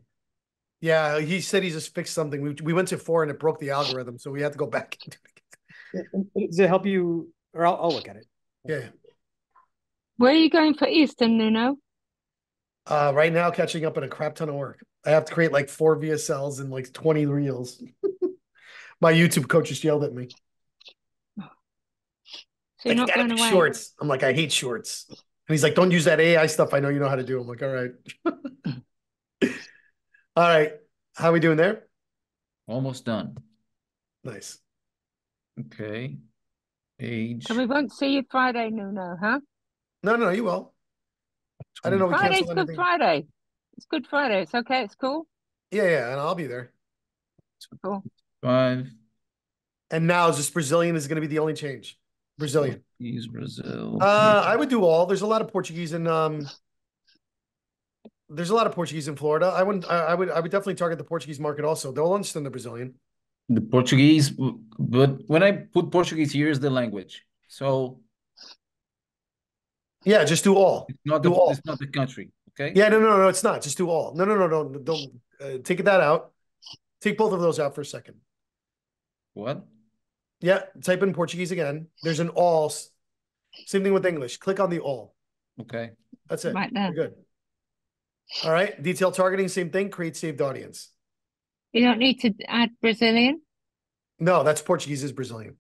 Yeah, he said he just fixed something. We went to 4 and it broke the algorithm, so we had to go back and do it again. Does it help you? Or I'll look at it. Yeah. Where are you going for Easter, Nuno? Right now, catching up on a crap ton of work. I have to create like 4 VSLs and like 20 reels. My YouTube coach just yelled at me. So you're Like, not gotta going be away? shorts. I'm like, I hate shorts. And he's like, don't use that AI stuff. I know you know how to do. I'm like, all right. All right. How are we doing there? Almost done. Nice. Okay. Age. So we won't see you Friday, Nuno, huh? No, you will. I don't know. We Friday's canceled Good anything. Friday. It's Good Friday. It's okay. It's cool. Yeah, and I'll be there. Cool. 5. And now just Brazilian is going to be the only change. Brazilian. Portuguese, Brazil. I would do all. There's a lot of Portuguese in Florida. I would definitely target the Portuguese market also. They'll understand the Brazilian. The Portuguese, but when I put Portuguese, here's the language. So yeah, just do all. It's not do all. It's not the country. Okay. Yeah, no, it's not. Just do all. No, don't take that out. Take both of those out for a second. What? Yeah, type in Portuguese again. There's an all. Same thing with English. Click on the all. Okay. That's it. Right there. You're good. All right. Detail targeting, same thing. Create saved audience. You don't need to add Brazilian? No, that's Portuguese is Brazilian.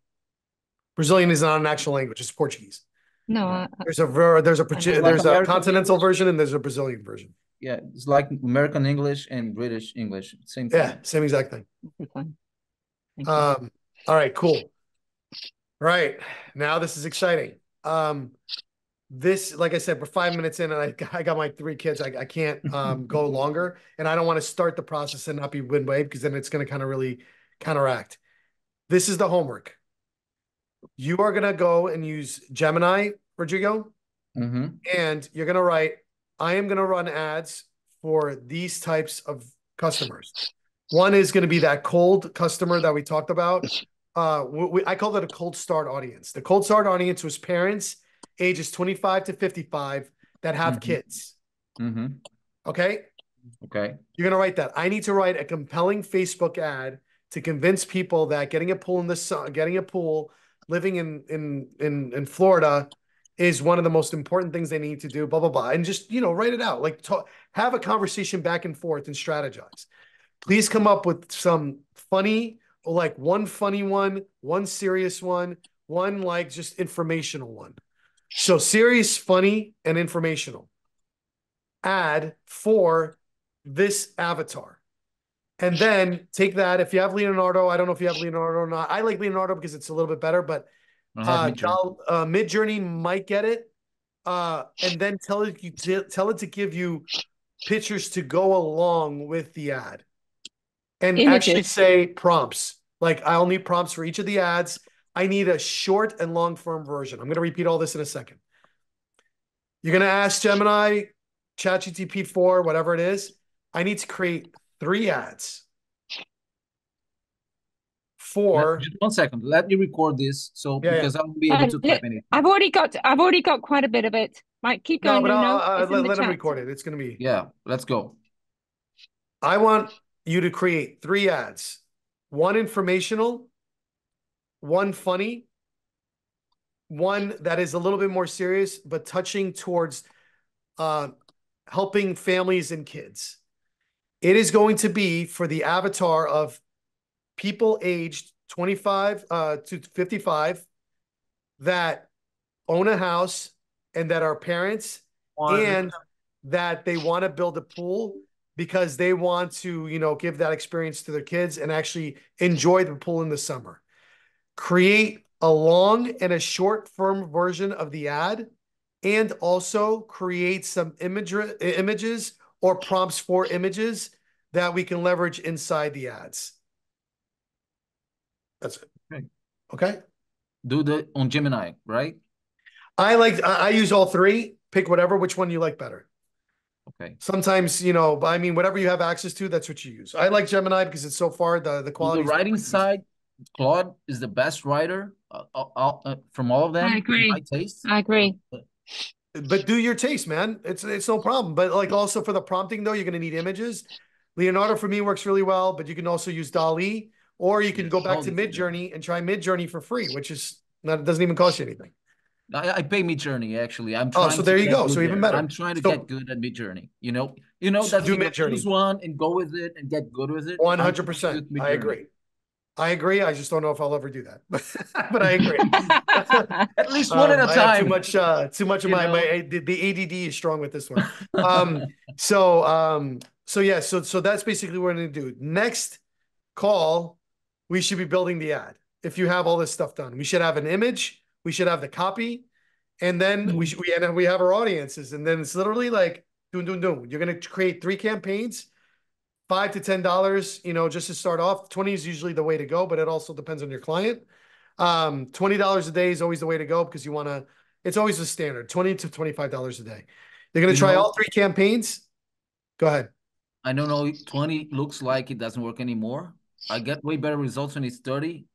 Brazilian is not an actual language. It's Portuguese. No. There's a continental version and there's a Brazilian version. Yeah, it's like American English and British English. Same thing. Yeah, same exact thing. Fine. All right, cool. Right. Now this is exciting. This, like I said, we're 5 minutes in and I got my 3 kids. I can't go longer. And I don't want to start the process and not be midway because then it's going to kind of really counteract. This is the homework. You are going to go and use Gemini, Rodrigo. Mm-hmm. And you're going to write, I am going to run ads for these types of customers. One is going to be that cold customer that we talked about. I call it a cold start audience. The cold start audience was parents ages 25 to 55 that have kids. Mm-hmm. Okay? Okay. You're going to write that. I need to write a compelling Facebook ad to convince people that getting a pool living in Florida is one of the most important things they need to do, blah, blah, blah. And just, write it out. Like have a conversation back and forth and strategize. Please come up with some funny, like one funny one serious one like just informational one. So serious, funny, and informational. ad for this avatar. And then take that. If you have Leonardo, I don't know if you have Leonardo or not. I like Leonardo because it's a little bit better, but Midjourney might get it. And then tell it to give you pictures to go along with the ad. And actually say prompts. Like, I'll need prompts for each of the ads. I need a short and long form version. I'm going to repeat all this in a second. You're going to ask Gemini, ChatGPT 4, whatever it is. I need to create 3 ads for. Just 1 second. Let me record this. So because I won't be able to type anything. I've already got quite a bit of it. Right, keep going. No, but Nuno. let him record it. It's going to be. Yeah, let's go. I want you to create 3 ads. 1 informational, 1 funny, 1 that is a little bit more serious, but touching towards helping families and kids. It is going to be for the avatar of people aged 25 to 55 that own a house and that are parents and that they want to build a pool because they want to, give that experience to their kids and actually enjoy the pool in the summer. Create a long and a short form version of the ad, and also create some images or prompts for images that we can leverage inside the ads. That's it. Okay. Do the on Gemini, right? I use all 3. Pick which one you like better. Okay. Sometimes, whatever you have access to, that's what you use. I like Gemini because it's so far the quality. On the writing side, Claude is the best writer from all of them. I agree. My taste. I agree. But do your taste, man. It's no problem. But like also for the prompting though, you're going to need images. Leonardo for me works really well, but you can also use DALL-E, or you can go back to Midjourney and try Midjourney for free, which is not, it doesn't even cost you anything. I pay Midjourney actually. I'm trying. So there you go. So even better. I'm trying to get good at Midjourney. You know that do Midjourney. Choose one and go with it and get good with it. 100%. I agree. I just don't know if I'll ever do that, but I agree. At least one at a time. Too much of the ADD is strong with this one. So that's basically what we're going to do. Next call, we should be building the ad. If you have all this stuff done, we should have an image. We should have the copy, and then we have our audiences, and then it's literally like doom. You're going to create 3 campaigns, $5 to $10, just to start off. 20 is usually the way to go, but it also depends on your client. $20 a day is always the way to go because it's always the standard, $20 to $25 a day. They're going to try all 3 campaigns. Go ahead. I don't know. 20 looks like it doesn't work anymore. I get way better results when it's 30.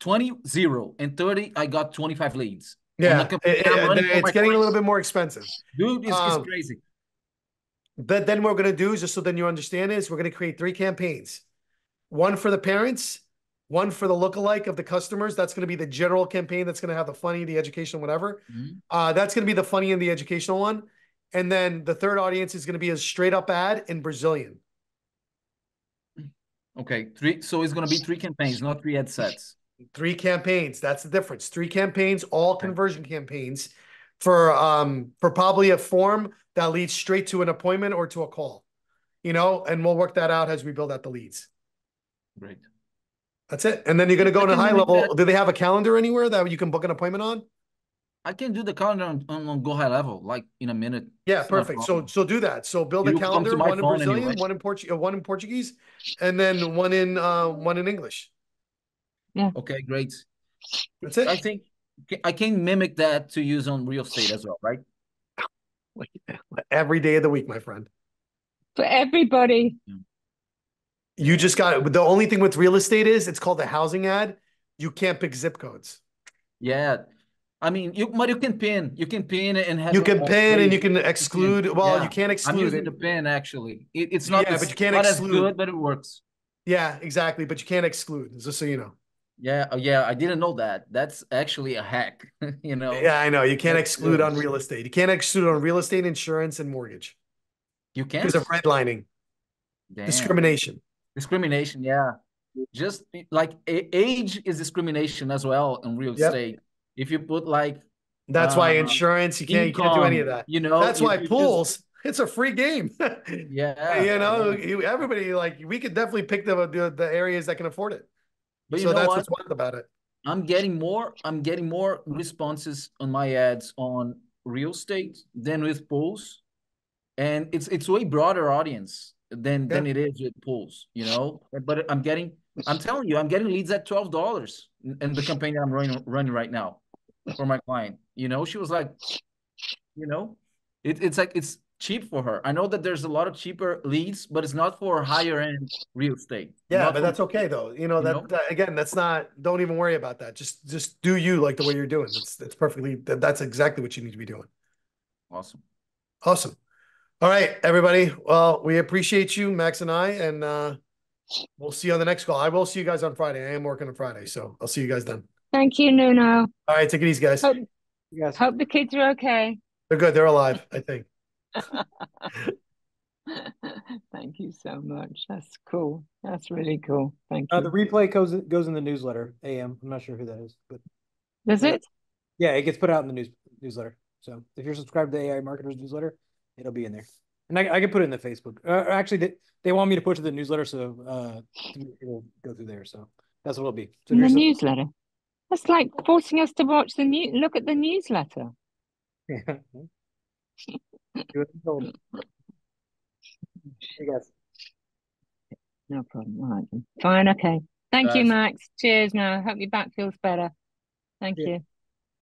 20, 0, and 30, I got 25 leads. Yeah, it's getting a little bit more expensive. Dude, it's crazy. But then what we're going to do is, just so then you understand, is we're going to create 3 campaigns. 1 for the parents, 1 for the lookalike of the customers. That's going to be the general campaign. That's going to have the funny, the educational, whatever. That's going to be the funny and the educational one. And then the third audience is going to be a straight up ad in Brazilian. Okay, 3. So it's going to be 3 campaigns, not 3 ad sets. 3 campaigns. That's the difference. 3 campaigns, all conversion campaigns for probably a form that leads straight to an appointment or to a call, and we'll work that out as we build out the leads. Great. That's it. And then you're going to go to high level. Do they have a calendar anywhere that you can book an appointment on? I can do the calendar on Go High Level, like in a minute. Yeah, perfect. So do that. So build a calendar, 1 in Brazilian, 1 in Portuguese, and then 1 in English. Yeah. Okay, great. That's it. I think I can mimic that to use on real estate as well, right? Every day of the week, my friend. For everybody. You just got the only thing with real estate is it's called a housing ad. You can't pick zip codes. Yeah. I mean, you can pin. You can pin and have. You can pin and you can exclude. Well, you can't exclude. I'm using the pin actually. It's not. Yeah, but you can't not exclude. As good, but it works. Yeah, exactly. But you can't exclude. Just so you know. Yeah. I didn't know that. That's actually a hack. Yeah, I know. You can't exclude on real estate. You can't exclude on real estate, insurance, and mortgage. You can't because of redlining. Damn. Discrimination. Yeah. Just like age is discrimination as well in real estate. If you put like That's why insurance, you can't do any of income, that. you know, That's why you just, pools, it's a free game. yeah, You know, yeah. everybody, like, we could definitely pick the areas that can afford it. But you So know that's what? what's wild about it. I'm getting more responses on my ads on real estate than with pools. And it's way broader audience than Yeah. it is with pools, you know. But I'm telling you, I'm getting leads at $12 in the campaign that I'm running right now for my client. You know, she was like, you know, it's like it's cheap for her. I know that there's a lot of cheaper leads, but it's not for higher end real estate. Yeah, Not but for, that's okay though. You know, you know. again, that's not, don't even worry about that. Just do you like the way you're doing. That's perfectly, that's exactly what you need to be doing. Awesome. Awesome. All right, everybody. Well, we appreciate you, Max and I, and we'll see you on the next call. I will see you guys on Friday. I am working on Friday, so I'll see you guys then. Thank you, Nuno. All right, take it easy, guys. Hope the kids are okay. They're good. They're alive, I think. Thank you so much. That's cool. That's really cool. Thank you. The replay goes in the newsletter, AM. I'm not sure who that is, but Does it? yeah, it gets put out in the newsletter. So if you're subscribed to the AI Marketers newsletter, it'll be in there. And I can put it in the Facebook. Actually, they want me to put it to the newsletter, so it'll go through there. So that's what it'll be. So in the newsletter. That's like forcing us to watch look at the newsletter. Yeah. Hey guys. No problem. All right. Fine. Okay. Thank you, Max. Cheers. Now, I hope your back feels better. Thank you.